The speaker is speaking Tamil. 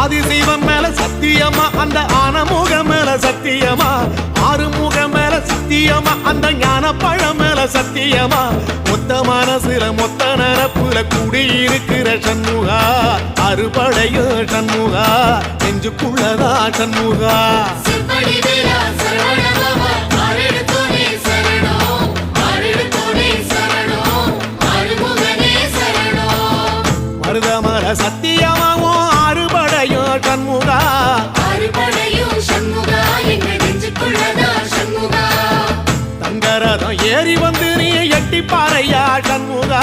ஆதிசைவம் மேல சத்தியமா அந்த ஆனமுகம் மேல சத்தியமா ஆறுமுகம் மேல சத்தியமா அந்த ஞான பழம் மேல சத்தியமா மொத்த மனசுல மொத்த நரப்புல குடியிருக்கிற சண்முகா அறுபடையும் சண்முகா நெஞ்சுக்குள்ளதா சண்முகா மருதமர சத்தியமாவும் அறுபடையும் சண்முகா தங்கரதம் ஏறி வந்து நீ எட்டி பாறையா சண்முகா